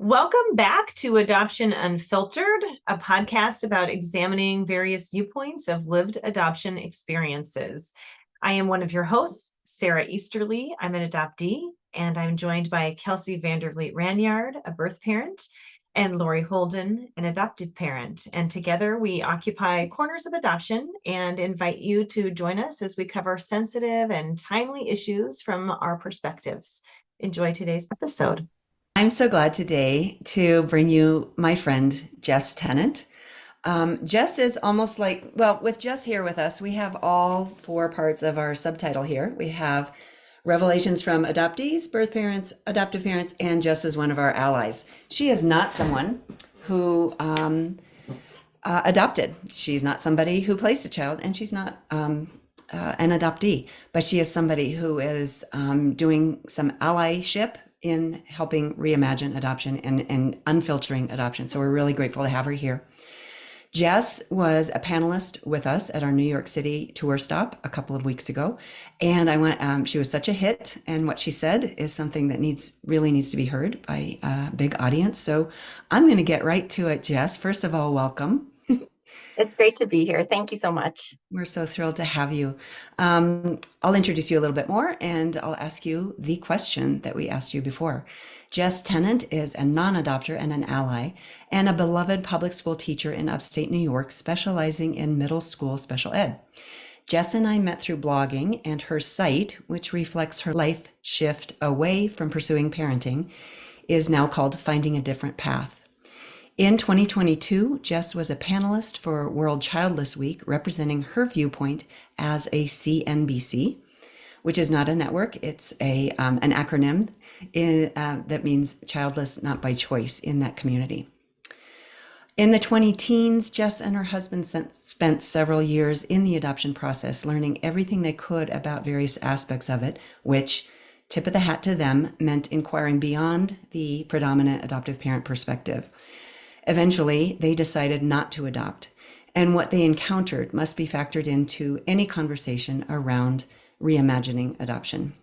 Welcome back to Adoption Unfiltered, a podcast about examining various viewpoints of lived adoption experiences. I am one of your hosts, Sarah Easterly. I'm an adoptee, and I'm joined by Kelsey Vandervliet Ranyard, a birth parent, and Lori Holden, an adoptive parent. And together we occupy corners of adoption and invite you to join us as we cover sensitive and timely issues from our perspectives. Enjoy today's episode. I'm so glad today to bring you my friend, Jess Tennant. Jess is almost like, well, with Jess here with us, we have all four parts of our subtitle here. We have revelations from adoptees, birth parents, adoptive parents, and Jess is one of our allies. She is not someone who adopted. She's not somebody who placed a child, and she's not an adoptee, but she is somebody who is doing some allyship in helping reimagine adoption and unfiltering adoption. So we're really grateful to have her here. Jess was a panelist with us at our New York City tour stop a couple of weeks ago. And she was such a hit. And what she said is something that really needs to be heard by a big audience. So I'm going to get right to it, Jess. First of all, welcome. It's great to be here. Thank you so much. We're so thrilled to have you. I'll introduce you a little bit more and I'll ask you the question that we asked you before. Jess Tennant is a non-adopter and an ally and a beloved public school teacher in upstate New York, specializing in middle school special ed. Jess and I met through blogging, and her site, which reflects her life shift away from pursuing parenting, is now called Finding a Different Path. In 2022, Jess was a panelist for World Childless Week, representing her viewpoint as a CNBC, which is not a network. It's an acronym that means childless, not by choice, in that community. In the 20-teens, Jess and her husband spent several years in the adoption process, learning everything they could about various aspects of it, which, tip of the hat to them, meant inquiring beyond the predominant adoptive parent perspective. Eventually, they decided not to adopt, and what they encountered must be factored into any conversation around reimagining adoption.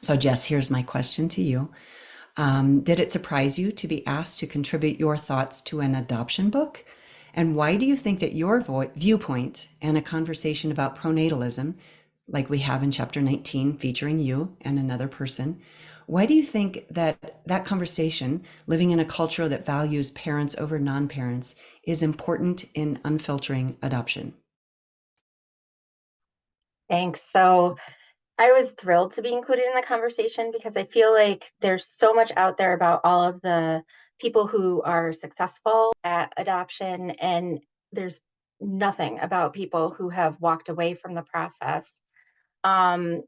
So Jess, here's my question to you. Did it surprise you to be asked to contribute your thoughts to an adoption book? And why do you think that your viewpoint and a conversation about pronatalism, like we have in chapter 19, featuring you and another person, why do you think that conversation, living in a culture that values parents over non-parents, is important in unfiltering adoption? Thanks. So I was thrilled to be included in the conversation because I feel like there's so much out there about all of the people who are successful at adoption, and there's nothing about people who have walked away from the process.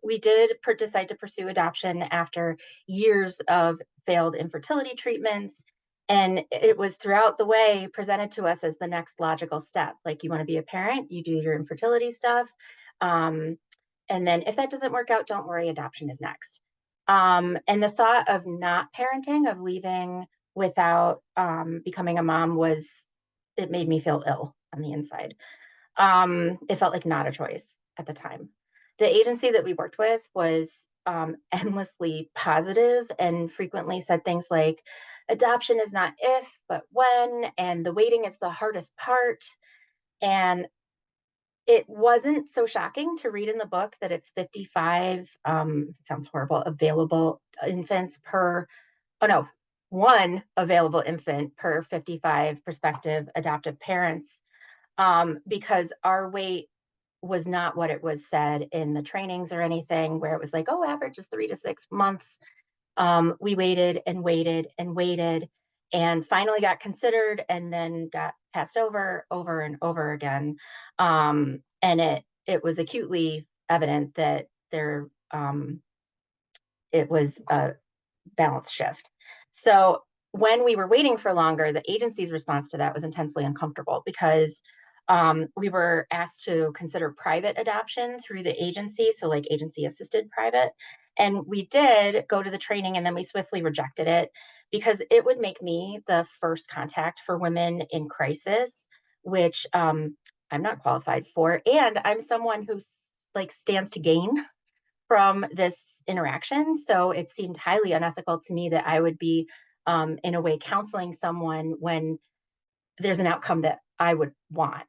We did decide to pursue adoption after years of failed infertility treatments. And it was throughout the way presented to us as the next logical step. Like, you want to be a parent, you do your infertility stuff. And then if that doesn't work out, don't worry, adoption is next. And the thought of not parenting, of leaving without becoming a mom, it made me feel ill on the inside. It felt like not a choice at the time. The agency that we worked with was endlessly positive and frequently said things like, adoption is not if, but when, and the waiting is the hardest part. And it wasn't so shocking to read in the book that it's 55, sounds horrible, available infants one available infant per 55 prospective adoptive parents, because our wait was not what it was said in the trainings or anything, where it was like, oh, average is 3 to 6 months. We waited and waited and waited, and finally got considered, and then got passed over and over again. And it was acutely evident that it was a balance shift. So when we were waiting for longer, the agency's response to that was intensely uncomfortable, because we were asked to consider private adoption through the agency, so like agency assisted private. And we did go to the training, and then we swiftly rejected it because it would make me the first contact for women in crisis, which I'm not qualified for. And I'm someone who stands to gain from this interaction. So it seemed highly unethical to me that I would be in a way, counseling someone when there's an outcome that I would want.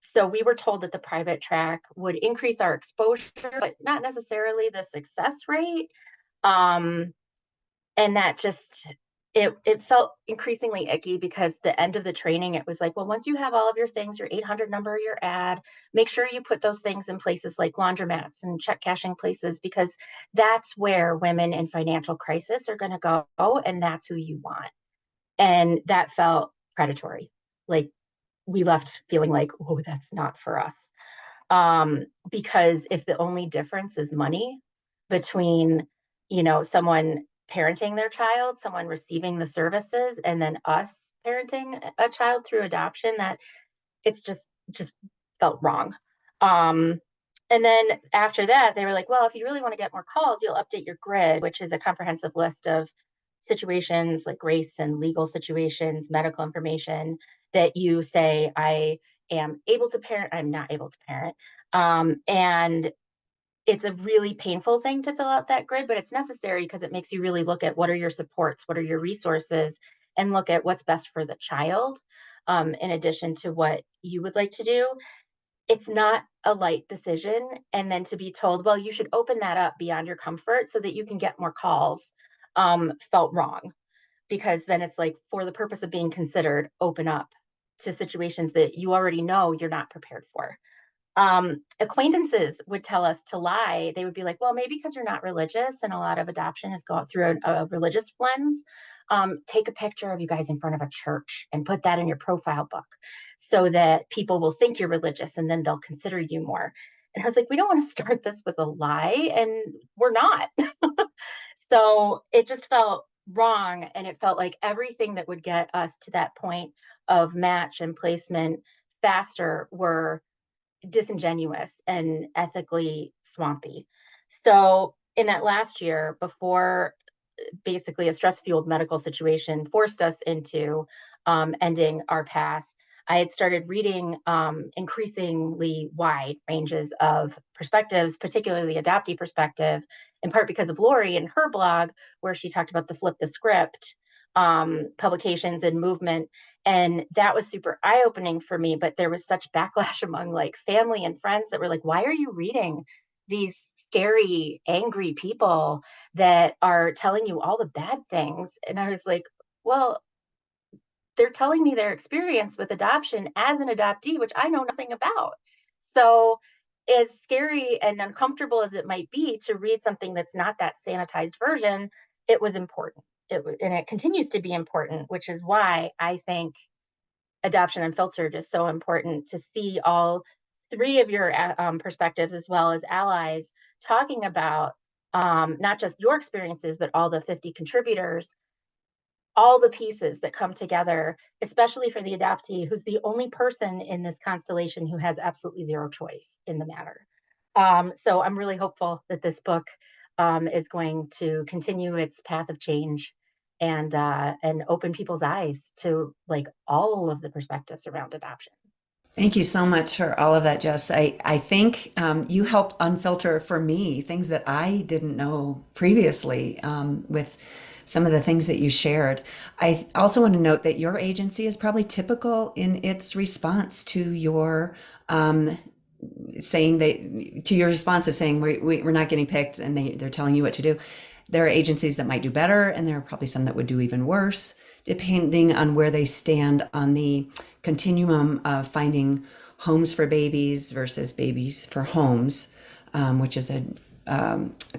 So we were told that the private track would increase our exposure, but not necessarily the success rate. Um, and that just it felt increasingly icky because the end of the training, it was like, well, once you have all of your things, your 800 number, your ad, make sure you put those things in places like laundromats and check cashing places, because that's where women in financial crisis are going to go, and that's who you want. And that felt predatory. Like, we left feeling like, oh, that's not for us. Because if the only difference is money between, someone parenting their child, someone receiving the services, and then us parenting a child through adoption, that it's just felt wrong. Um, and then after that, they were like, well, if you really want to get more calls, you'll update your grid, which is a comprehensive list of situations like race and legal situations, medical information, that you say, I am able to parent, I'm not able to parent. And it's a really painful thing to fill out that grid, but it's necessary because it makes you really look at what are your supports, what are your resources, and look at what's best for the child, in addition to what you would like to do. It's not a light decision. And then to be told, well, you should open that up beyond your comfort so that you can get more calls, felt wrong, because then it's like, for the purpose of being considered, open up to situations that you already know you're not prepared for. Acquaintances would tell us to lie. They would be like, well, maybe because you're not religious, and a lot of adoption is going through a religious lens. Take a picture of you guys in front of a church and put that in your profile book so that people will think you're religious and then they'll consider you more. And I was like, we don't want to start this with a lie, and we're not. So it just felt wrong. And it felt like everything that would get us to that point of match and placement faster were disingenuous and ethically swampy. So in that last year, before basically a stress-fueled medical situation forced us into ending our path, I had started reading increasingly wide ranges of perspectives, particularly the adoptee perspective, in part because of Lori and her blog, where she talked about the flip the script publications and movement. And that was super eye-opening for me. But there was such backlash among like family and friends that were like, why are you reading these scary, angry people that are telling you all the bad things? And I was like, well, they're telling me their experience with adoption as an adoptee, which I know nothing about. So, as scary and uncomfortable as it might be to read something that's not that sanitized version, it was important. And it continues to be important, which is why I think Adoption Unfiltered is so important, to see all three of your perspectives as well as allies talking about not just your experiences, but all the 50 contributors, all the pieces that come together, especially for the adoptee, who's the only person in this constellation who has absolutely zero choice in the matter. So I'm really hopeful that this book is going to continue its path of change and open people's eyes to like all of the perspectives around adoption. Thank you so much for all of that, Jess. I think you helped unfilter for me things that I didn't know previously with some of the things that you shared. I also want to note that your agency is probably typical in its response to your saying to your response of saying we're not getting picked, and they're telling you what to do. There are agencies that might do better, and there are probably some that would do even worse, depending on where they stand on the continuum of finding homes for babies versus babies for homes, which is a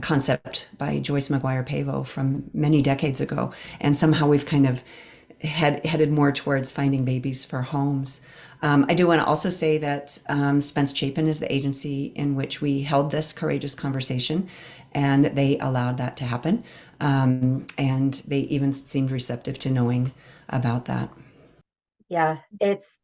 concept by Joyce McGuire Pavo from many decades ago. And somehow we've kind of headed more towards finding babies for homes. I do want to also say that Spence Chapin is the agency in which we held this courageous conversation, and they allowed that to happen. And they even seemed receptive to knowing about that. Yeah,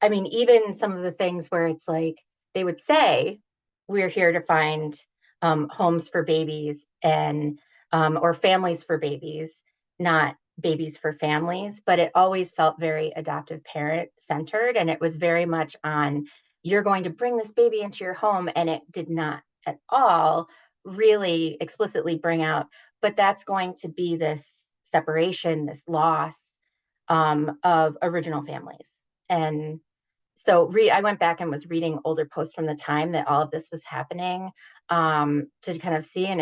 I mean, even some of the things where it's like they would say, we're here to find homes for babies and or families for babies, not babies for families, but it always felt very adoptive parent centered. And it was very much on, you're going to bring this baby into your home. And it did not at all really explicitly bring out, but that's going to be this separation, this loss of original families. And so I went back and was reading older posts from the time that all of this was happening, to kind of see, and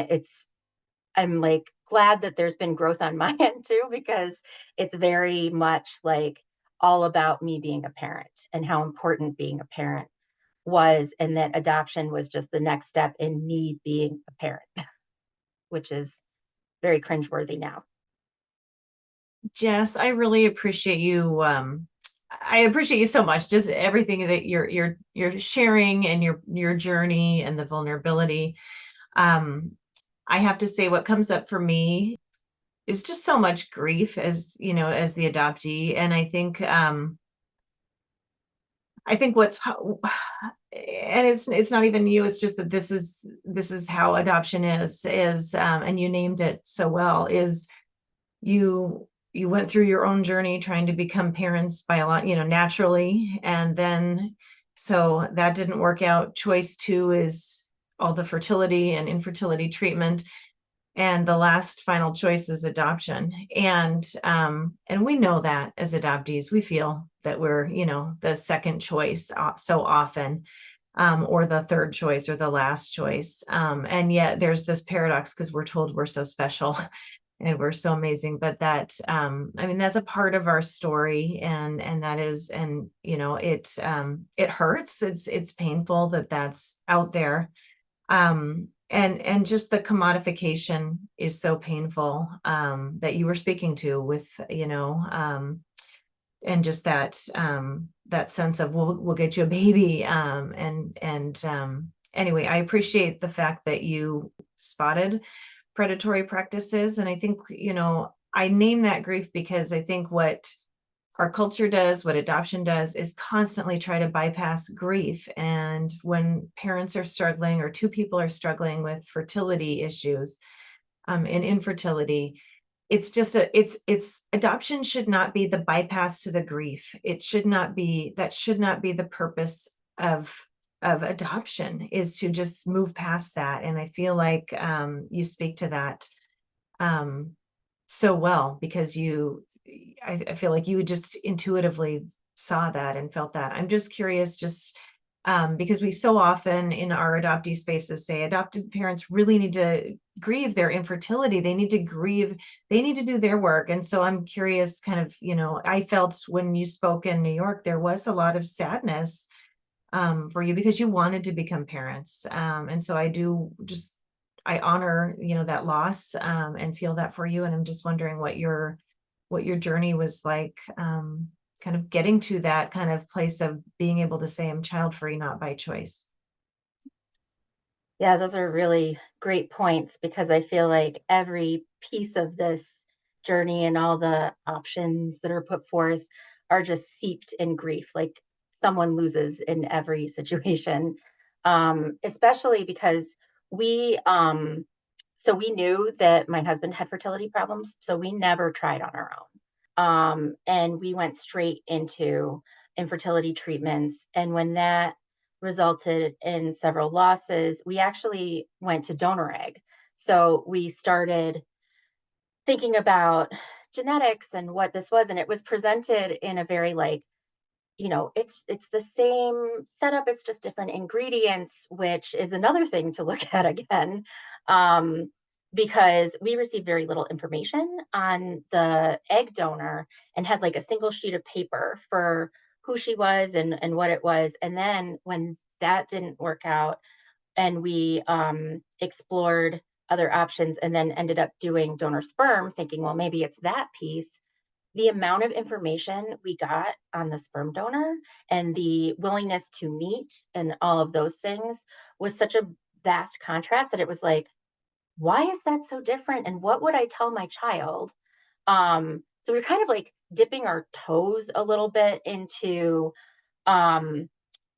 I'm like glad that there's been growth on my end too, because it's very much like all about me being a parent and how important being a parent was, and that adoption was just the next step in me being a parent, which is very cringeworthy now. Jess, I really appreciate you. I appreciate you so much. Just everything that you're sharing, and your journey and the vulnerability. I have to say, what comes up for me is just so much grief, as you know, as the adoptee. And I think what's and it's not even you, it's just that this is how adoption is and you named it so well, is you went through your own journey trying to become parents by a lot, naturally, and then so that didn't work out. Choice two is all the fertility and infertility treatment, and the last final choice is adoption. And we know that as adoptees, we feel that we're, the second choice so often, or the third choice or the last choice. And yet there's this paradox, because we're told we're so special and we're so amazing, but that, I mean, that's a part of our story, and that is, and it hurts. It's painful that that's out there. And just the commodification is so painful, that you were speaking to with, and just that sense of we'll get you a baby. Anyway, I appreciate the fact that you spotted predatory practices. And I think, I name that grief because I think what our culture does, what adoption does, is constantly try to bypass grief. And when parents are struggling, or two people are struggling with fertility issues, and infertility, it's just it's adoption should not be the bypass to the grief. That should not be the purpose of adoption, is to just move past that. And I feel like you speak to that so well, because I feel like you just intuitively saw that and felt that. I'm just curious, just because we so often in our adoptee spaces say adopted parents really need to grieve their infertility. They need to do their work. And so I'm curious, kind of, I felt when you spoke in New York, there was a lot of sadness for you, because you wanted to become parents. And so I honor, that loss, and feel that for you. And I'm just wondering what your journey was like, kind of getting to that kind of place of being able to say, I'm child free, not by choice. Yeah, those are really great points, because I feel like every piece of this journey and all the options that are put forth are just seeped in grief. Like someone loses in every situation, especially because we, so we knew that my husband had fertility problems, so we never tried on our own. And we went straight into infertility treatments. And when that resulted in several losses, we actually went to donor egg. So we started thinking about genetics and what this was, and it was presented in a very like, it's the same setup, it's just different ingredients, which is another thing to look at again. Um, because we received very little information on the egg donor, and had like a single sheet of paper for who she was and what it was. And then when that didn't work out, and we explored other options, and then ended up doing donor sperm, thinking, well, maybe it's that piece. The amount of information we got on the sperm donor and the willingness to meet and all of those things was such a vast contrast that it was like, why is that so different? And what would I tell my child? So we're kind of like dipping our toes a little bit into um,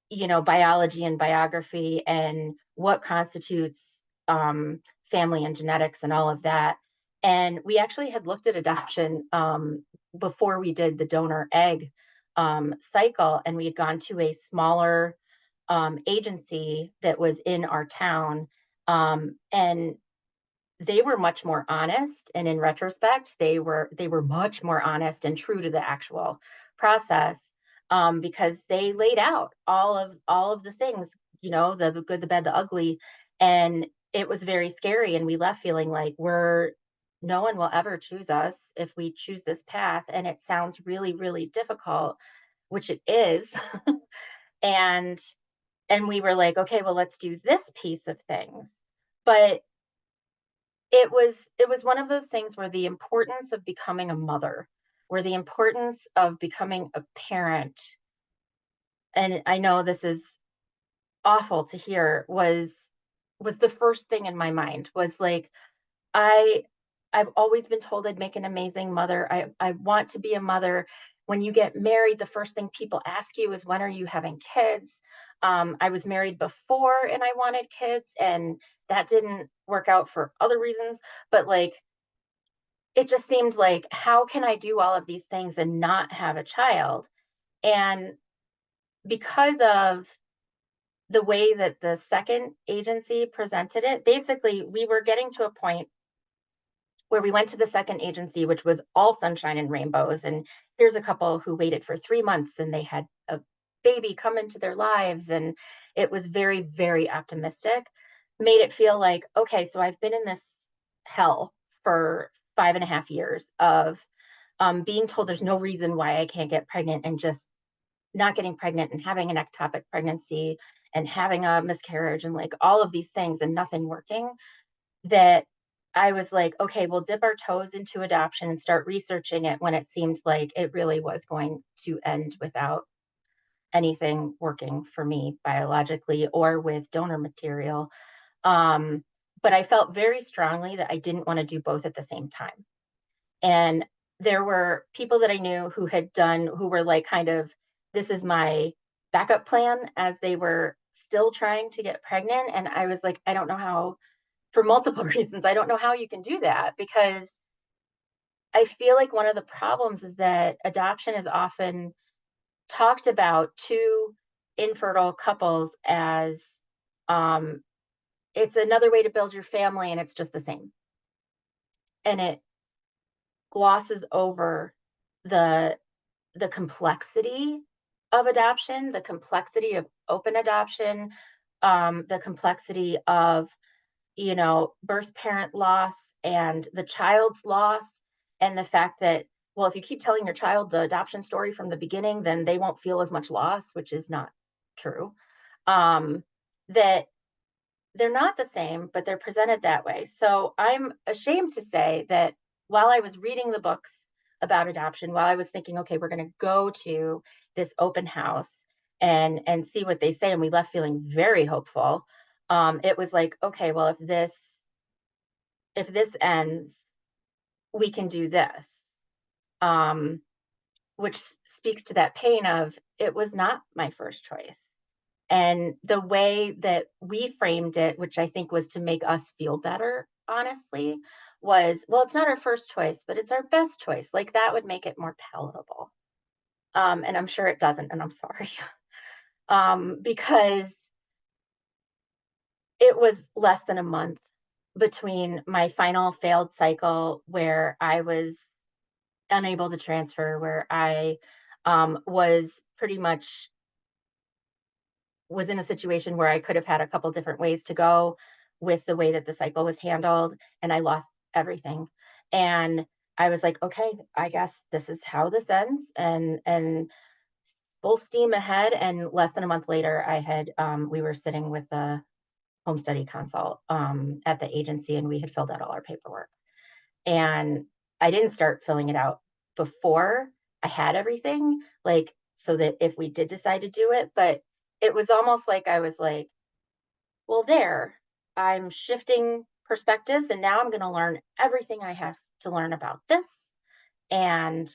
biology and biography, and what constitutes family and genetics and all of that. And we actually had looked at adoption before we did the donor egg cycle, and we had gone to a smaller agency that was in our town. And they were much more honest, and in retrospect, they were much more honest and true to the actual process, because they laid out all of the things, the good, the bad, the ugly, and it was very scary. And we left feeling like no one will ever choose us if we choose this path, and it sounds really, really difficult, which it is. and and we were like, okay, well, let's do this piece of things. But it was one of those things where the importance of becoming a mother, where the importance of becoming a parent, and I know this is awful to hear, was the first thing in my mind. Was like, I I've always been told I'd make an amazing mother. I want to be a mother. When you get married, the first thing people ask you is, when are you having kids? I was married before and I wanted kids, and that didn't work out for other reasons. But like, it just seemed like, how can I do all of these things and not have a child? And because of the way that the second agency presented it, basically, we were getting to a point where we went to the second agency, which was all sunshine and rainbows. And here's a couple who waited for 3 months and they had a baby come into their lives. And it was very, very optimistic. Made it feel like, okay, so I've been in this hell for 5.5 years of being told there's no reason why I can't get pregnant, and just not getting pregnant and having an ectopic pregnancy and having a miscarriage and like all of these things and nothing working, that I was like, okay, we'll dip our toes into adoption and start researching it, when it seemed like it really was going to end without anything working for me biologically or with donor material. Um, but I felt very strongly that I didn't want to do both at the same time. And there were people that I knew who were like, kind of, this is my backup plan, as they were still trying to get pregnant. And I was like, I don't know how, for multiple reasons, I don't know how you can do that, because I feel like one of the problems is that adoption is often talked about to infertile couples as, um, it's another way to build your family, and it's just the same. And it glosses over the the complexity of adoption, the complexity of open adoption, the complexity of, birth parent loss and the child's loss, and the fact that, well, if you keep telling your child the adoption story from the beginning, then they won't feel as much loss, which is not true. That they're not the same, but they're presented that way. So I'm ashamed to say that while I was reading the books about adoption, while I was thinking, okay, we're going to go to this open house and see what they say, and we left feeling very hopeful. It was like, okay, well, if this ends, we can do this. Um, which speaks to that pain of, it was not my first choice. And the way that we framed it, which I think was to make us feel better, honestly, was, well, it's not our first choice, but it's our best choice. Like, that would make it more palatable. And I'm sure it doesn't, and I'm sorry. Because it was less than a month between my final failed cycle, where I was unable to transfer, where I was pretty much was in a situation where I could have had a couple different ways to go with the way that the cycle was handled, and I lost everything. And I was like, okay, I guess this is how this ends, and full steam ahead. And less than a month later, we were sitting with the home study consult at the agency, and we had filled out all our paperwork. And I didn't start filling it out before I had everything, like, so that if we did decide to do it. But it was almost like I was like, well, I'm shifting perspectives, and now I'm going to learn everything I have to learn about this. And,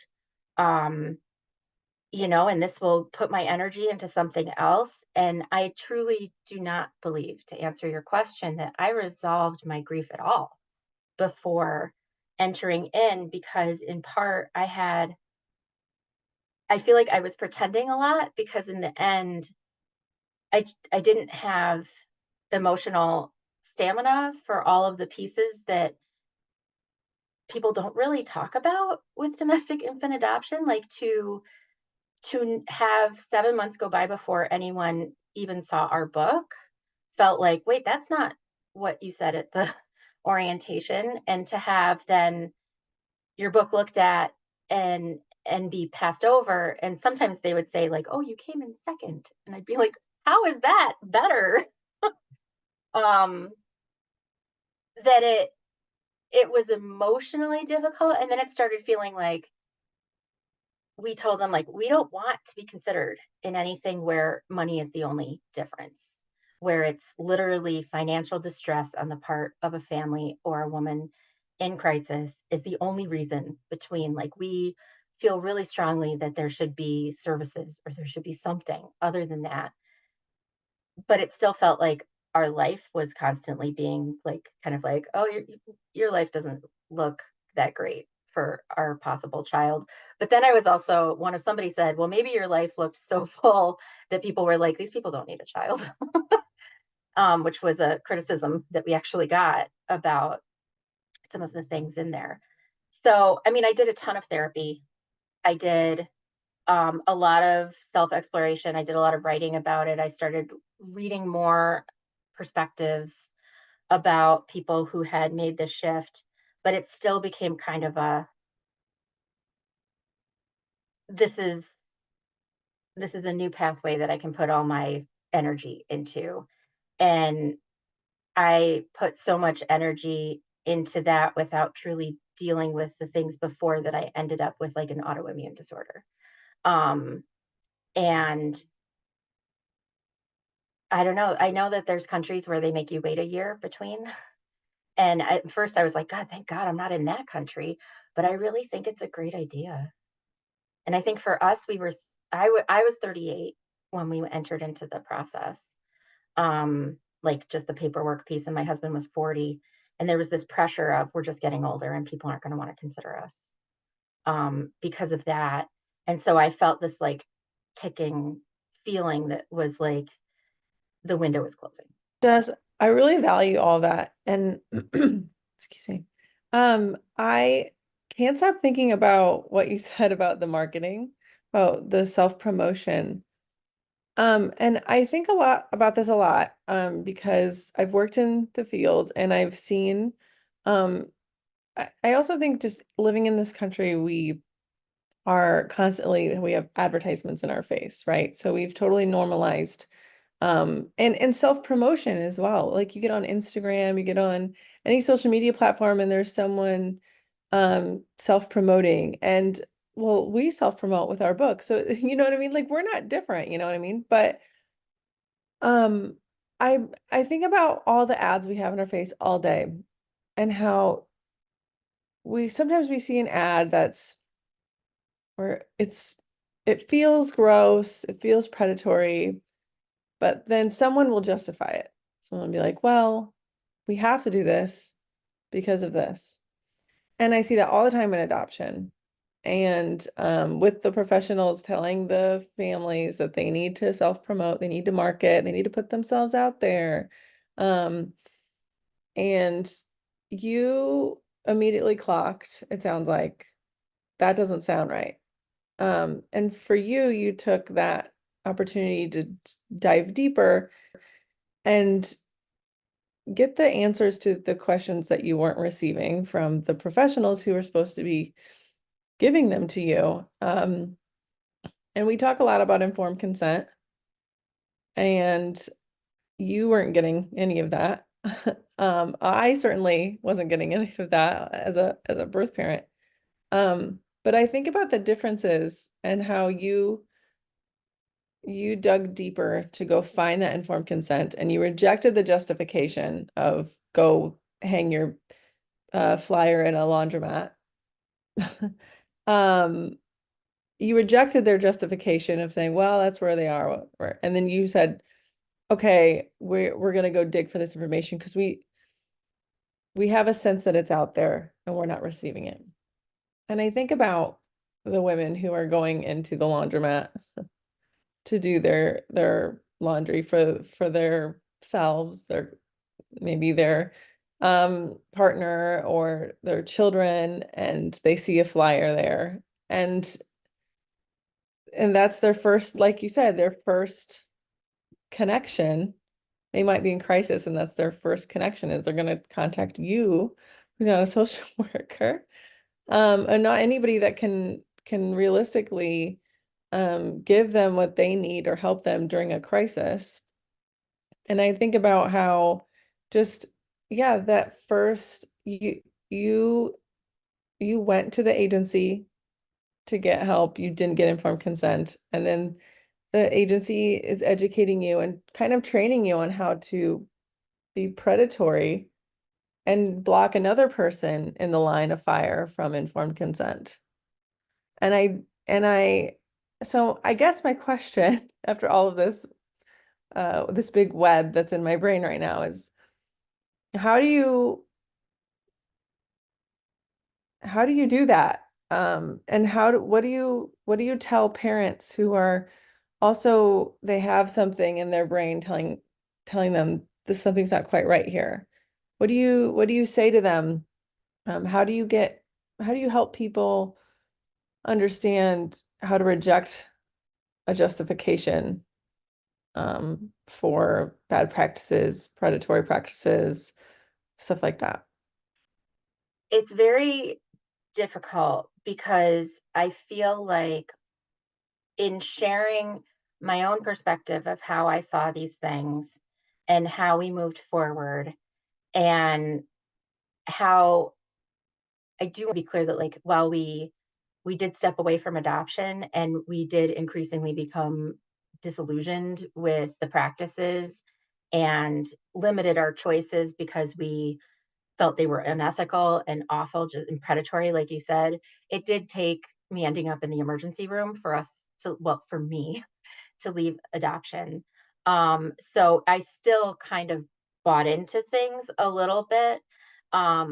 um, and this will put my energy into something else. And I truly do not believe, to answer your question, that I resolved my grief at all before entering in, because in part I feel like I was pretending a lot, because in the end I didn't have emotional stamina for all of the pieces that people don't really talk about with domestic infant adoption, like have 7 months go by before anyone even saw our book felt like, wait, that's not what you said at the orientation. And to have then your book looked at and be passed over, and sometimes they would say like, oh, you came in second, and I'd be like, how is that better? um that it was emotionally difficult, and then it started feeling like we told them like we don't want to be considered in anything where money is the only difference, where it's literally financial distress on the part of a family or a woman in crisis is the only reason between, like, we feel really strongly that there should be services or there should be something other than that. But it still felt like our life was constantly being like kind of like, oh, your life doesn't look that great for our possible child. But then I was also one of somebody said, well, maybe your life looked so full that people were like, these people don't need a child. Which was a criticism that we actually got about some of the things in there. So, I mean, I did a ton of therapy. I did a lot of self exploration. I did a lot of writing about it. I started reading more perspectives about people who had made this shift, but it still became kind of a this is this is a new pathway that I can put all my energy into. And I put so much energy into that without truly dealing with the things before that I ended up with, like an autoimmune disorder. Um and I don't know. I know that there's countries where they make you wait a year between. And at first I was like, God, thank God I'm not in that country. But I really think it's a great idea. And I think for us, I was 38 when we entered into the process. Like just the paperwork piece, and my husband was 40. And there was this pressure of we're just getting older and people aren't going to want to consider us because of that. And so I felt this like ticking feeling that was like the window is closing. Jess, I really value all that. And excuse me. I can't stop thinking about what you said about the marketing, about the self-promotion. And I think a lot about this a lot, because I've worked in the field and I've seen, um, I also think just living in this country, we we have advertisements in our face, right? So we've totally normalized and self-promotion as well. Like you get on Instagram, you get on any social media platform and there's someone self-promoting, and well, we self-promote with our book. So you know what I mean? Like we're not different, you know what I mean? But um I think about all the ads we have in our face all day and how we see an ad that's where it feels gross, it feels predatory, but then someone will justify it. Someone will be like, well, we have to do this because of this. And I see that all the time in adoption. And with the professionals telling the families that they need to self-promote, they need to market, they need to put themselves out there. Um, and you immediately clocked, it sounds like, that doesn't sound right. And for you, you took that opportunity to dive deeper and get the answers to the questions that you weren't receiving from the professionals who were supposed to be giving them to you. And we talk a lot about informed consent, and you weren't getting any of that. I certainly wasn't getting any of that as a birth parent. But I think about the differences and how you dug deeper to go find that informed consent, and you rejected the justification of go hang your flyer in a laundromat. um, you rejected their justification of saying, well, that's where they are. And then you said, okay, we're gonna go dig for this information because we have a sense that it's out there and we're not receiving it. And I think about the women who are going into the laundromat to do their laundry for their selves, maybe their partner or their children, and they see a flyer there, and that's their first, like you said, their first connection. They might be in crisis, and that's their first connection, is they're going to contact you, who's not a social worker, and not anybody that can realistically give them what they need or help them during a crisis. And I think about how just, yeah, that first you you went to the agency to get help, you didn't get informed consent, and then the agency is educating you and kind of training you on how to be predatory and block another person in the line of fire from informed consent. And so I guess my question after all of this, this big web that's in my brain right now is, how do you do that? And what do you tell parents who are also, they have something in their brain telling them this, something's not quite right here? What do you say to them? How do you help people understand how to reject a justification for bad practices, predatory practices, stuff like that? It's very difficult because I feel like in sharing my own perspective of how I saw these things and how we moved forward, and how I do want to be clear that, like, while we did step away from adoption and we did increasingly become disillusioned with the practices and limited our choices because we felt they were unethical and awful and predatory, like you said, it did take me ending up in the emergency room for us to, well, for me to leave adoption. So I still kind of bought into things a little bit, a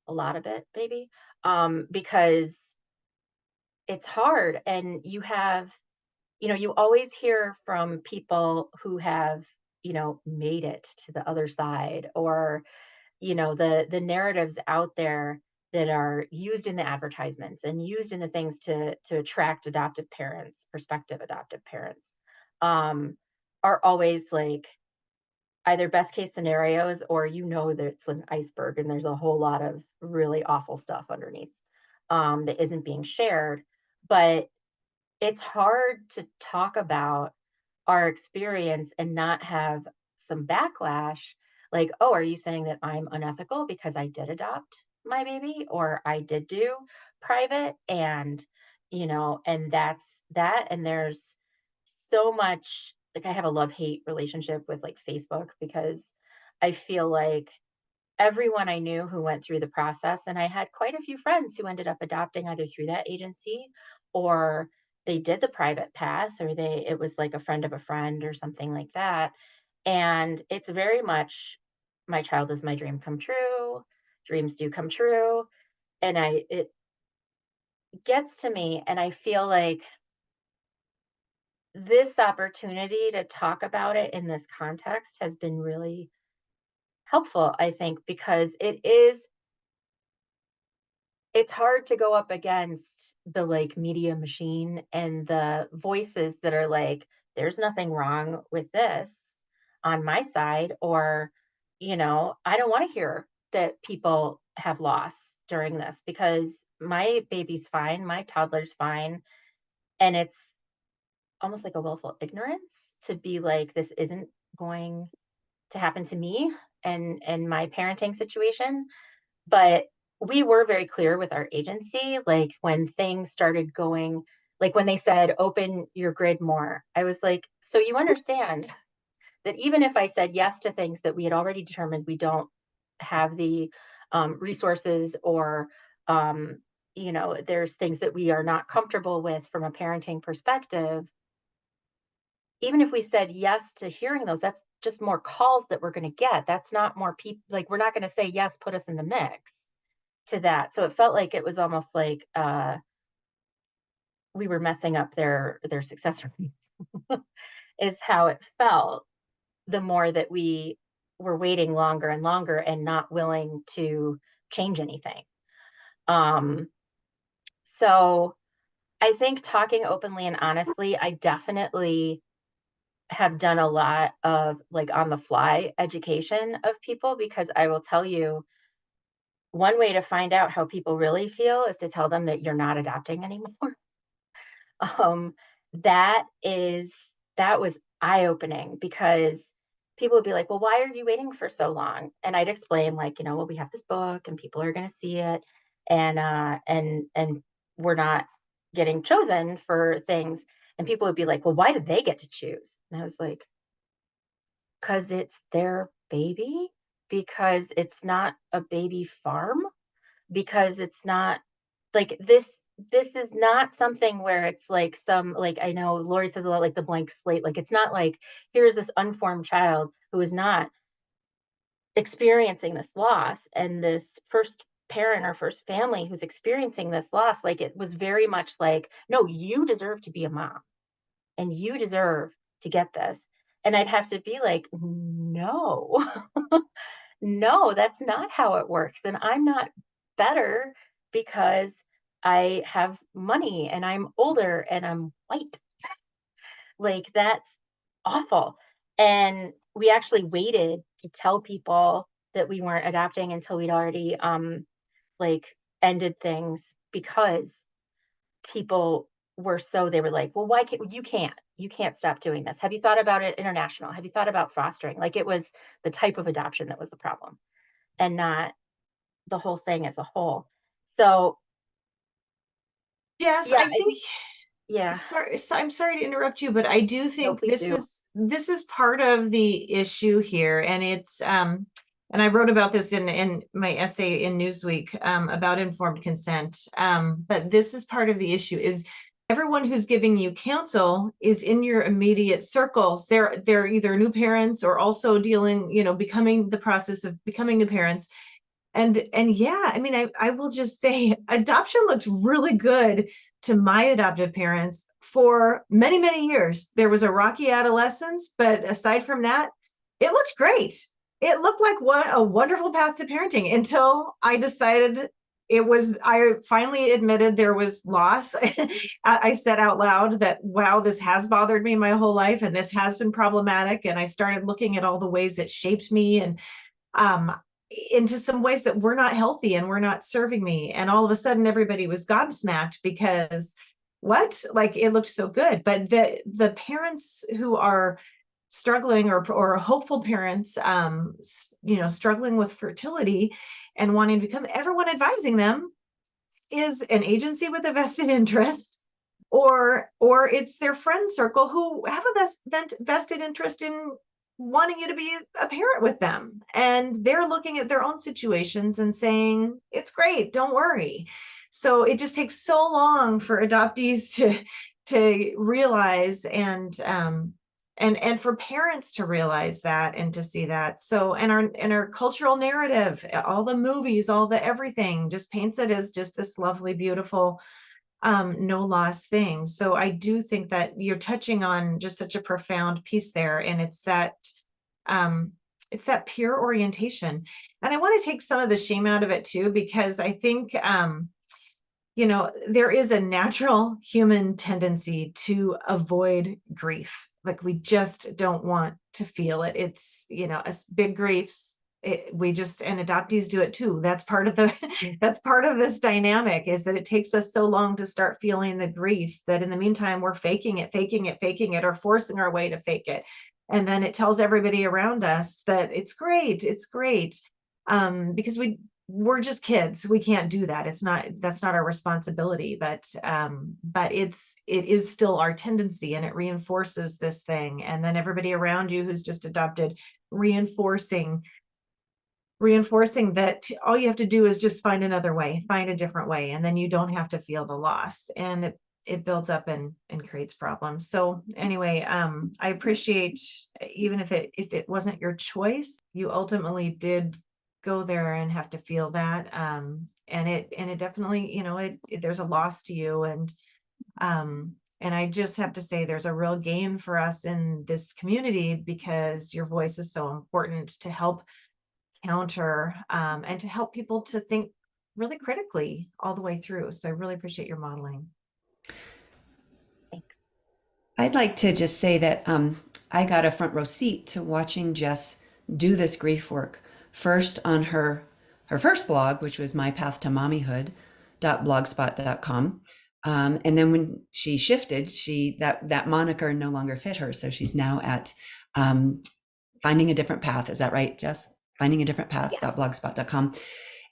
lot of it, maybe, because it's hard. And you always hear from people who have, made it to the other side, or the narratives out there that are used in the advertisements and used in the things to attract adoptive parents, prospective adoptive parents, um, are always like either best case scenarios, or that it's an iceberg and there's a whole lot of really awful stuff underneath, that isn't being shared. But it's hard to talk about our experience and not have some backlash, like, oh, are you saying that I'm unethical because I did adopt my baby, or I did do private? And that's that. And there's so much, like, I have a love-hate relationship with, like, Facebook, because I feel like everyone I knew who went through the process, and I had quite a few friends who ended up adopting either through that agency, or they did the private path, or it was like a friend of a friend or something like that. And it's very much, my child is my dream come true. Dreams do come true. And it gets to me, and I feel like this opportunity to talk about it in this context has been really helpful, I think, because it's hard to go up against the, like, media machine and the voices that are like, there's nothing wrong with this on my side, or, I don't want to hear that people have loss during this, because my baby's fine, my toddler's fine. And it's almost like a willful ignorance to be like, this isn't going to happen to me and my parenting situation. But we were very clear with our agency, like, when things started going, like, when they said, "Open your grid more," I was like, "So you understand that even if I said yes to things that we had already determined we don't have the resources, or, there's things that we are not comfortable with from a parenting perspective, even if we said yes to hearing those, that's just more calls that we're going to get. That's not more people. Like, we're not going to say, yes, put us in the mix to that." So it felt like it was almost like, we were messing up their success rate, is how it felt, the more that we were waiting longer and longer and not willing to change anything. Um, so I think talking openly and honestly, I definitely have done a lot of like on the fly education of people, because I will tell you, one way to find out how people really feel is to tell them that you're not adopting anymore. Um, that was eye-opening, because people would be like, "Well, why are you waiting for so long?" And I'd explain like, "Well, we have this book and people are going to see it, and we're not getting chosen for things." And people would be like, "Well, why did they get to choose?" And I was like, "'Cause it's their baby, because it's not a baby farm, because it's not like this is not something where it's like some, like, I know Lori says a lot, like the blank slate. Like, it's not like here's this unformed child who is not experiencing this loss, and this first parent or first family who's experiencing this loss. Like, it was very much like, no, you deserve to be a mom and you deserve to get this. And I'd have to be like, no, no, that's not how it works. And I'm not better because I have money and I'm older and I'm white. Like, that's awful. And we actually waited to tell people that we weren't adopting until we'd already like ended things, because people were so, they were like, well, why can't you can't stop doing this? Have you thought about it international? Have you thought about fostering? Like, it was the type of adoption that was the problem, and not the whole thing as a whole. So Yes, yeah, I I think think, yeah. sorry, so I'm sorry to interrupt you, but I do No, think please do. this is part of the issue here, and it's and I wrote about this in my essay in Newsweek about informed consent. But this is part of the issue: is everyone who's giving you counsel is in your immediate circles. They're either new parents or also dealing, becoming the process of becoming new parents. And yeah, I mean, I will just say adoption looks really good to my adoptive parents for many, many years. There was a rocky adolescence, but aside from that, it looked great. It looked like what a wonderful path to parenting until I decided I finally admitted there was loss. I said out loud that, wow, this has bothered me my whole life and this has been problematic. And I started looking at all the ways it shaped me, and um, into some ways that were not healthy and were not serving me. And all of a sudden, everybody was gobsmacked because what? Like, it looked so good. But the parents who are struggling, or hopeful parents, struggling with fertility and wanting to become, everyone advising them is an agency with a vested interest, or it's their friend circle who have a vested interest in wanting you to be a parent with them, and they're looking at their own situations and saying it's great, don't worry. So it just takes so long for adoptees to realize, and for parents to realize that and to see that. So, and our cultural narrative, all the movies, all the everything just paints it as just this lovely, beautiful, no loss thing. So I do think that you're touching on just such a profound piece there. And um, it's that pure orientation. And I want to take some of the shame out of it too, because I think, there is a natural human tendency to avoid grief. Like, we just don't want to feel it. It's, as big griefs, and adoptees do it too. That's part of that's part of this dynamic, is that it takes us so long to start feeling the grief that in the meantime, we're faking it, or forcing our way to fake it. And then it tells everybody around us that it's great. Because we're just kids. We can't do that. That's not our responsibility, but it is still our tendency, and it reinforces this thing. And then everybody around you who's just adopted, reinforcing that all you have to do is just find another way, find a different way, and then you don't have to feel the loss. And it builds up and creates problems. So anyway, I appreciate, even if it wasn't your choice, you ultimately did go there and have to feel that. And it definitely, there's a loss to you. And And I just have to say there's a real gain for us in this community because your voice is so important to help counter and to help people to think really critically all the way through. So I really appreciate your modeling. Thanks. I'd like to just say that I got a front row seat to watching Jess do this grief work. First on her first blog, which was mypathtomommyhood.blogspot.com. And then when she shifted, that moniker no longer fit her. So she's now at Finding a Different Path. Is that right, Jess? Finding a Different Path.blogspot.com.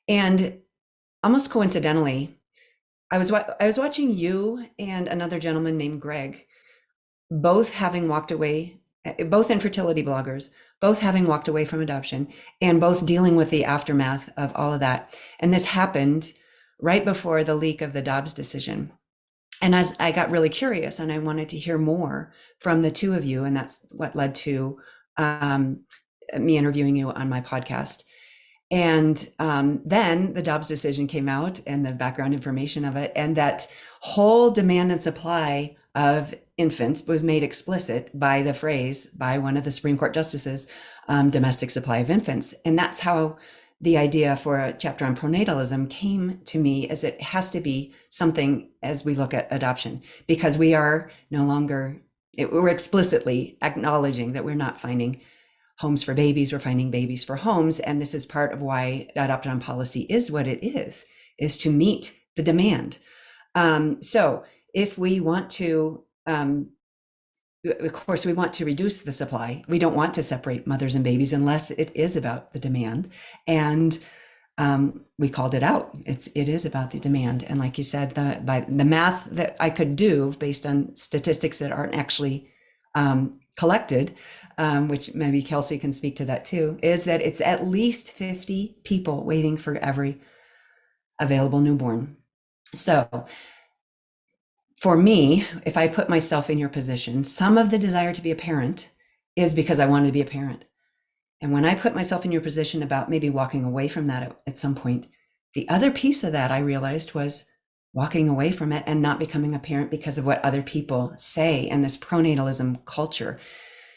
And almost coincidentally, I was watching you and another gentleman named Greg, both having walked away, both infertility bloggers, both having walked away from adoption, and both dealing with the aftermath of all of that. And this happened right before the leak of the Dobbs decision. And as I got really curious and I wanted to hear more from the two of you, and that's what led to me interviewing you on my podcast. And then the Dobbs decision came out and the background information of it, and that whole demand and supply of infants was made explicit by the phrase by one of the Supreme Court justices, domestic supply of infants. And that's how the idea for a chapter on pronatalism came to me, as it has to be something as we look at adoption, because we are no longer, we're explicitly acknowledging that we're not finding homes for babies, we're finding babies for homes. And this is part of why adopted on policy is what it is to meet the demand. So if we want to, of course, we want to reduce the supply. We don't want to separate mothers and babies unless it is about the demand. And we called it out. It is about the demand. And like you said, by the math that I could do based on statistics that aren't actually collected, which maybe Kelsey can speak to that too, is that it's at least 50 people waiting for every available newborn. So for me, if I put myself in your position, some of the desire to be a parent is because I wanted to be a parent. And when I put myself in your position about maybe walking away from that at some point, the other piece of that I realized was walking away from it and not becoming a parent because of what other people say and this pronatalism culture.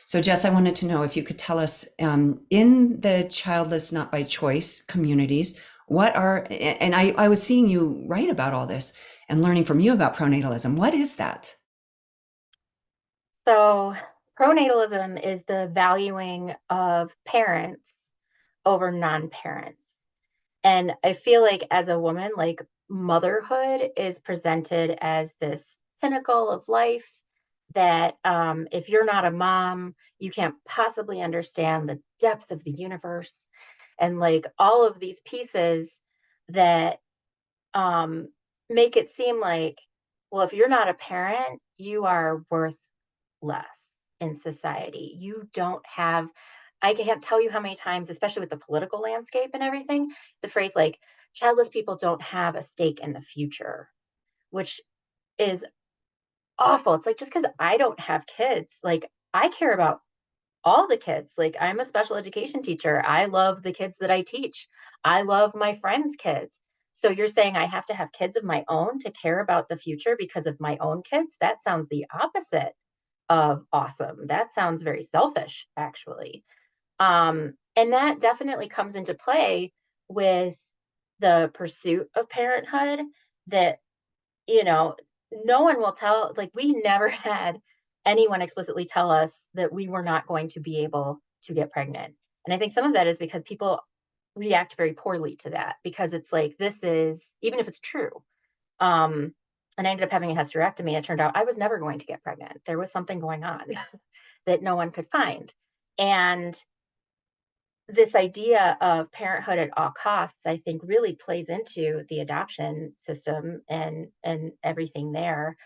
So Jess, I wanted to know if you could tell us in the childless, not by choice communities, what are, and I was seeing you write about all this and learning from you about pronatalism. What is that? So pronatalism is the valuing of parents over non-parents. And I feel like as a woman, like motherhood is presented as this pinnacle of life that if you're not a mom, you can't possibly understand the depth of the universe. And like all of these pieces that make it seem like, well, if you're not a parent, you are worth less in society. You don't have, I can't tell you how many times, especially with the political landscape and everything, the phrase like childless people don't have a stake in the future, which is awful. It's like just because I don't have kids, like I care about all the kids. Like I'm a special education teacher. I love the kids that I teach. I love my friends' kids. So you're saying I have to have kids of my own to care about the future because of my own kids? That sounds the opposite of awesome. That sounds very selfish, actually. And that definitely comes into play with the pursuit of parenthood that, you know, no one will tell, like, we never had anyone explicitly tell us that we were not going to be able to get pregnant. And I think some of that is because people react very poorly to that because it's like, this is, even if it's true, and I ended up having a hysterectomy. It turned out I was never going to get pregnant. There was something going on that no one could find. And this idea of parenthood at all costs, I think, really plays into the adoption system and everything there.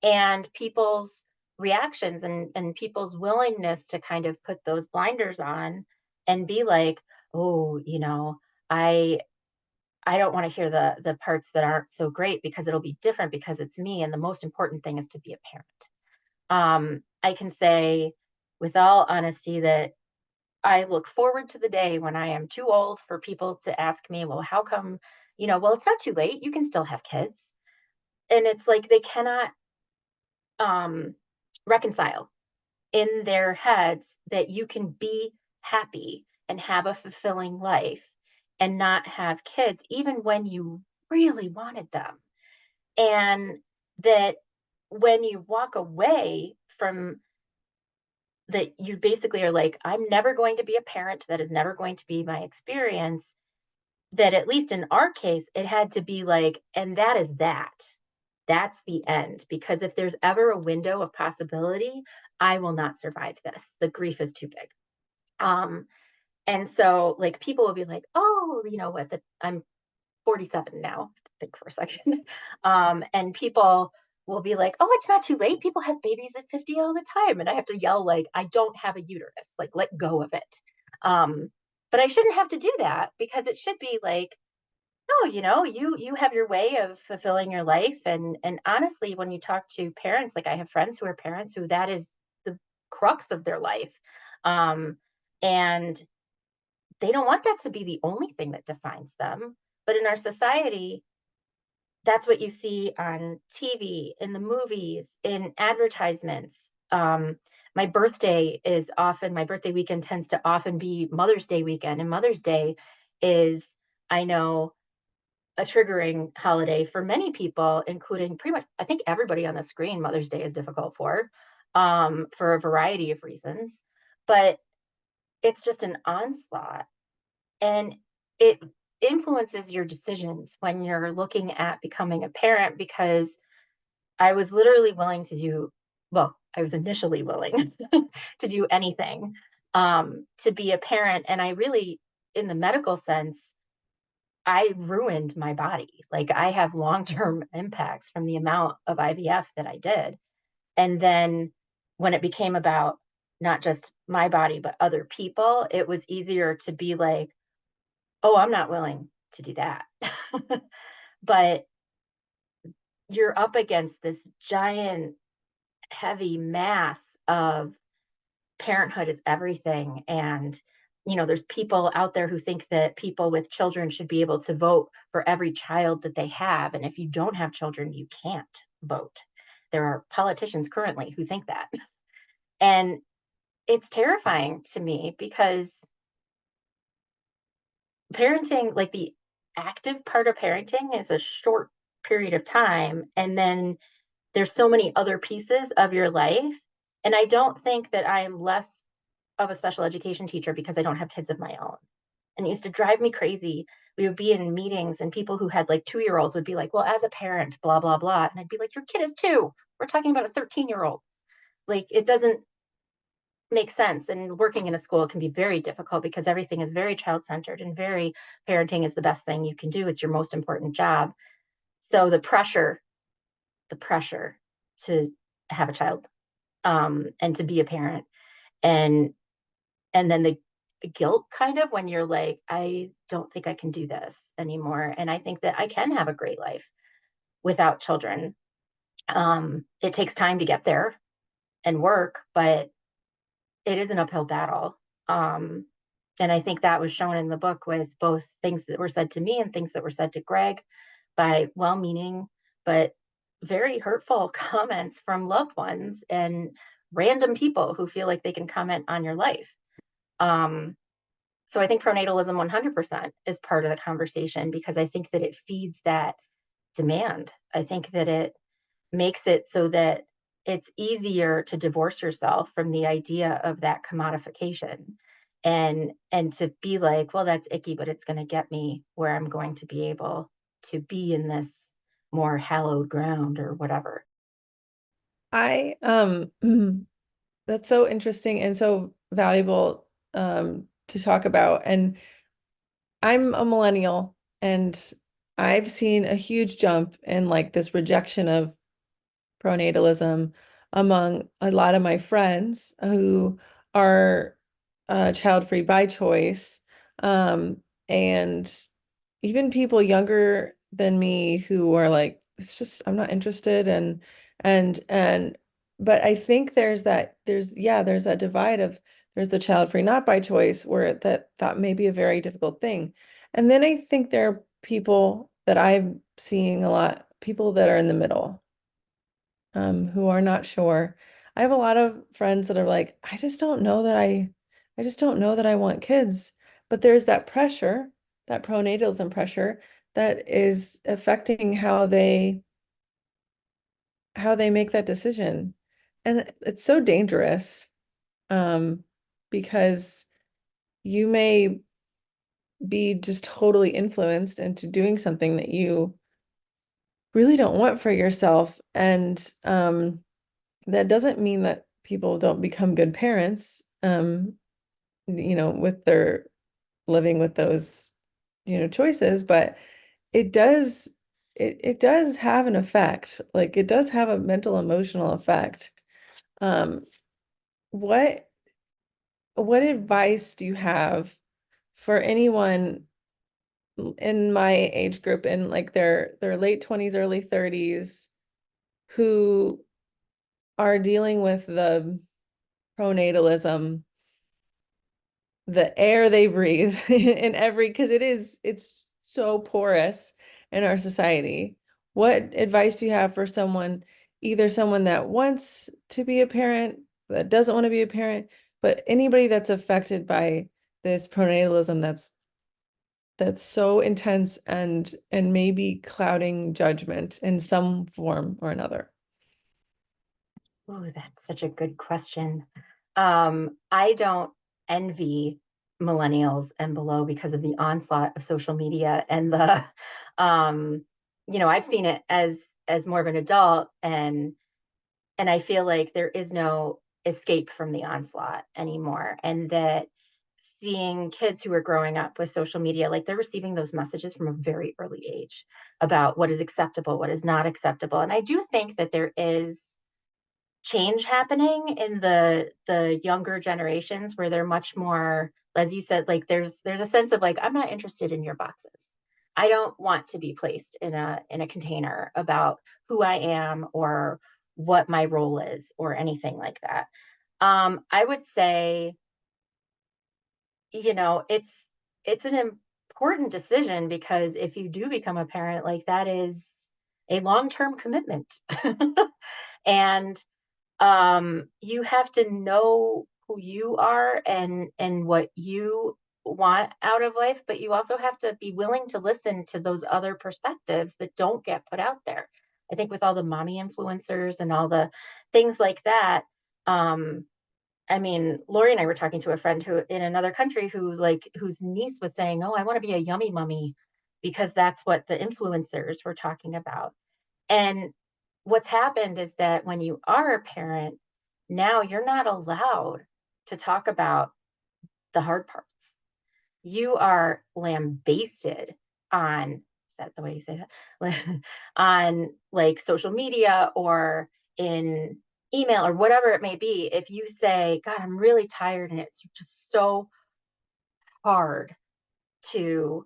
And people's reactions and people's willingness to kind of put those blinders on and be like, oh, you know, I don't want to hear the parts that aren't so great because it'll be different because it's me. And the most important thing is to be a parent. I can say with all honesty that I look forward to the day when I am too old for people to ask me, well, how come, well, it's not too late. You can still have kids. And it's like they cannot reconcile in their heads that you can be happy and have a fulfilling life and not have kids, even when you really wanted them. And that when you walk away from that, you basically are like, I'm never going to be a parent. That is never going to be my experience. That at least in our case, it had to be like, and that is that. That's the end. Because if there's ever a window of possibility, I will not survive this. The grief is too big. And so like people will be like, oh, you know what, I'm 47 now, think for a second. And people will be like, oh, it's not too late. People have babies at 50 all the time. And I have to yell, like, I don't have a uterus, like, let go of it. But I shouldn't have to do that, because it should be like, no, you have your way of fulfilling your life. And honestly, when you talk to parents, like I have friends who are parents who that is the crux of their life. And they don't want that to be the only thing that defines them. But in our society, that's what you see on TV, in the movies, in advertisements. My birthday weekend tends to often be Mother's Day weekend. And Mother's Day is, I know, a triggering holiday for many people, including pretty much, I think everybody on the screen, Mother's Day is difficult for a variety of reasons. But it's just an onslaught. And it influences your decisions when you're looking at becoming a parent, because I was literally willing to do, well, I was initially willing to do anything to be a parent. And I really, in the medical sense, I ruined my body. Like I have long-term impacts from the amount of IVF that I did. And then when it became about not just my body, but other people, it was easier to be like, oh, I'm not willing to do that. But you're up against this giant, heavy mass of parenthood is everything. And, there's people out there who think that people with children should be able to vote for every child that they have. And if you don't have children, you can't vote. There are politicians currently who think that. And it's terrifying to me, because parenting, like the active part of parenting, is a short period of time. And then there's so many other pieces of your life. And I don't think that I am less of a special education teacher because I don't have kids of my own. And it used to drive me crazy. We would be in meetings and people who had like 2-year-olds would be like, well, as a parent, blah, blah, blah. And I'd be like, your kid is 2. We're talking about a 13-year-old. Like, it doesn't make sense. And working in a school can be very difficult because everything is very child-centered, and very parenting is the best thing you can do. It's your most important job. So the pressure to have a child, and to be a parent, and then the guilt, kind of, when you're like, I don't think I can do this anymore. And I think that I can have a great life without children. It takes time to get there and work, but it is an uphill battle. And I think that was shown in the book with both things that were said to me and things that were said to Greg by well-meaning, but very hurtful comments from loved ones and random people who feel like they can comment on your life. So I think pronatalism 100% is part of the conversation, because I think that it feeds that demand. I think that it makes it so that it's easier to divorce yourself from the idea of that commodification, and to be like, well, that's icky, but it's going to get me where I'm going to be able to be in this more hallowed ground or whatever. I that's so interesting and so valuable to talk about. And I'm a millennial, and I've seen a huge jump in like this rejection of pronatalism among a lot of my friends who are child-free by choice, and even people younger than me who are like, it's just, I'm not interested. And but I think there's that divide of, there's the child-free not by choice, where that may be a very difficult thing. And then I think there are people that I'm seeing a lot, people that are in the middle. who are not sure. I have a lot of friends that are like, I just don't know that I want kids. But there's that pressure, that pronatalism pressure that is affecting how they make that decision. And it's so dangerous, because you may be just totally influenced into doing something that you really don't want for yourself. And that doesn't mean that people don't become good parents, with their living with those, choices, but it does it does have an effect. Like it does have a mental emotional effect. Um, what what advice do you have for anyone in my age group in like their late 20s, early 30s who are dealing with the pronatalism, the air they breathe in every, because it's so porous in our society. What advice do you have for someone, either someone that wants to be a parent, that doesn't want to be a parent, but anybody that's affected by this pronatalism that's so intense and maybe clouding judgment in some form or another? Oh, that's such a good question. I don't envy millennials and below because of the onslaught of social media and the, I've seen it as more of an adult, and I feel like there is no escape from the onslaught anymore. And that seeing kids who are growing up with social media, like they're receiving those messages from a very early age about what is acceptable, what is not acceptable. And I do think that there is change happening in the younger generations where they're much more, as you said, like there's a sense of like, I'm not interested in your boxes. I don't want to be placed in a container about who I am or what my role is or anything like that. I would say, it's an important decision, because if you do become a parent, like that is a long-term commitment. And you have to know who you are and what you want out of life, but you also have to be willing to listen to those other perspectives that don't get put out there. I think with all the mommy influencers and all the things like that, um I mean, Lori and I were talking to a friend who in another country whose niece was saying, "Oh, I want to be a yummy mummy," because that's what the influencers were talking about. And what's happened is that when you are a parent, now you're not allowed to talk about the hard parts. You are lambasted on, is that the way you say that? On like social media or in email or whatever it may be. If you say, God, I'm really tired and it's just so hard to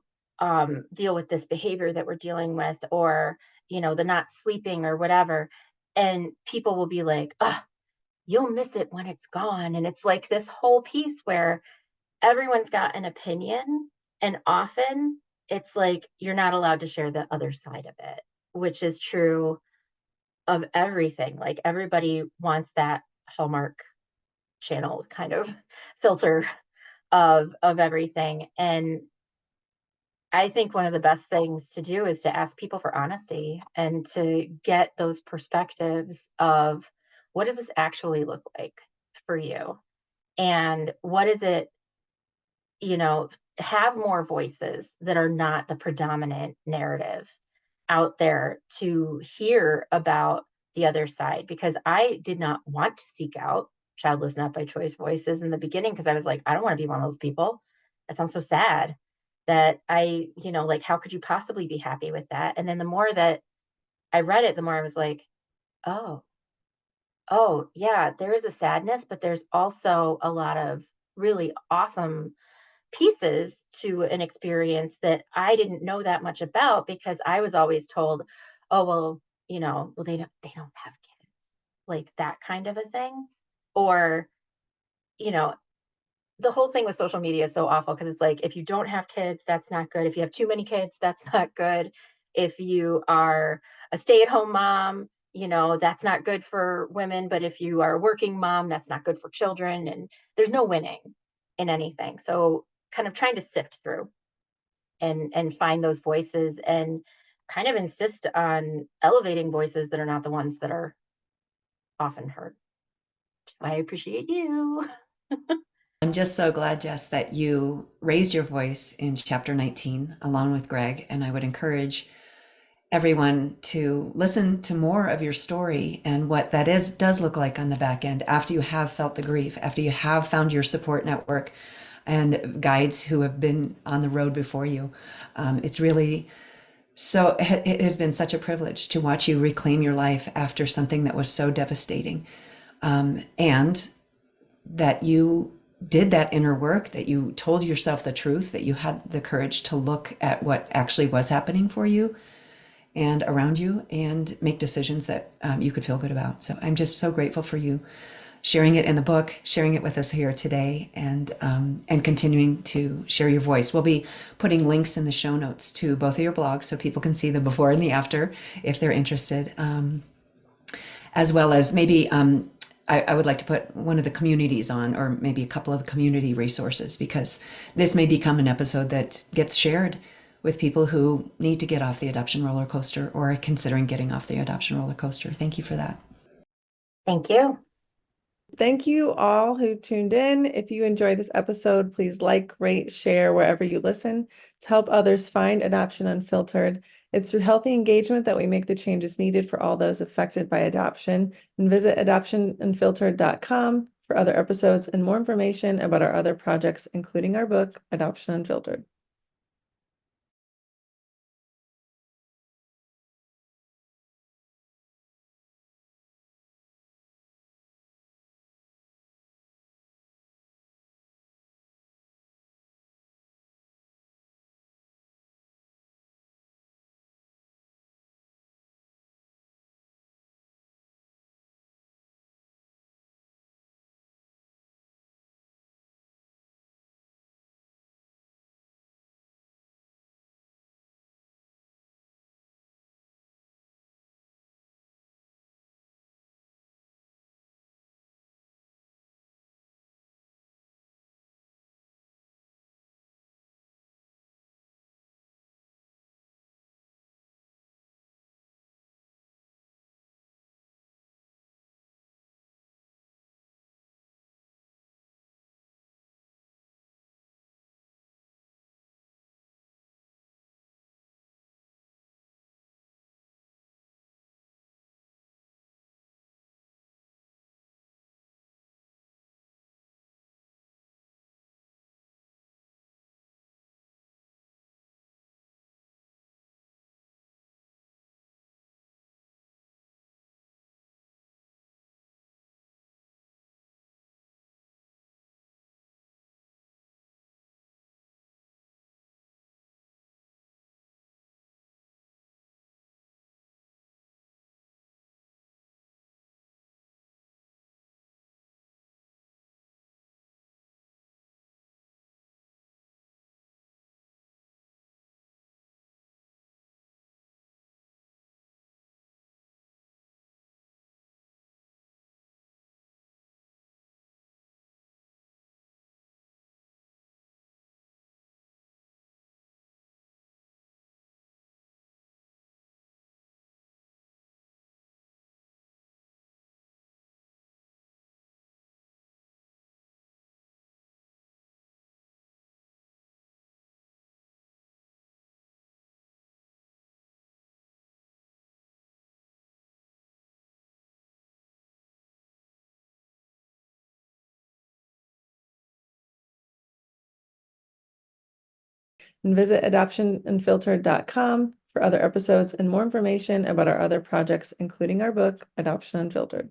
deal with this behavior that we're dealing with, or the not sleeping or whatever, and people will be like, oh, you'll miss it when it's gone. And it's like this whole piece where everyone's got an opinion, and often it's like you're not allowed to share the other side of it, which is true of everything. Like everybody wants that Hallmark channel kind of filter of everything. And I think one of the best things to do is to ask people for honesty and to get those perspectives of, what does this actually look like for you? And what is it, you know, have more voices that are not the predominant narrative out there to hear about the other side. Because I did not want to seek out childless not by choice voices in the beginning, because I was like, I don't want to be one of those people. That sounds so sad that like, how could you possibly be happy with that? And then the more that I read it, the more I was like, oh, oh, yeah, there is a sadness, but there's also a lot of really awesome pieces to an experience that I didn't know that much about, because I was always told, oh, well, well, they don't have kids, like that kind of a thing. Or, you know, the whole thing with social media is so awful, because it's like, if you don't have kids, that's not good. If you have too many kids, that's not good. If you are a stay-at-home mom, that's not good for women, but if you are a working mom, that's not good for children. And there's no winning in anything. So kind of trying to sift through and find those voices and kind of insist on elevating voices that are not the ones that are often heard. Which is why I appreciate you. I'm just so glad, Jess, that you raised your voice in chapter 19 along with Greg. And I would encourage everyone to listen to more of your story and what that does look like on the back end after you have felt the grief, after you have found your support network and guides who have been on the road before you. It's really it has been such a privilege to watch you reclaim your life after something that was so devastating. And that you did that inner work, that you told yourself the truth, that you had the courage to look at what actually was happening for you and around you and make decisions that you could feel good about. So I'm just so grateful for you sharing it in the book, sharing it with us here today, and continuing to share your voice. We'll be putting links in the show notes to both of your blogs so people can see the before and the after if they're interested, as well as maybe I would like to put one of the communities on, or maybe a couple of the community resources, because this may become an episode that gets shared with people who need to get off the adoption roller coaster or are considering getting off the adoption roller coaster. Thank you for that. Thank you. Thank you all who tuned in. If you enjoyed this episode, please like, rate, share wherever you listen to help others find Adoption Unfiltered. It's through healthy engagement that we make the changes needed for all those affected by adoption. And visit adoptionunfiltered.com for other episodes and more information about our other projects, including our book, Adoption Unfiltered. And visit adoptionunfiltered.com for other episodes and more information about our other projects, including our book, Adoption Unfiltered.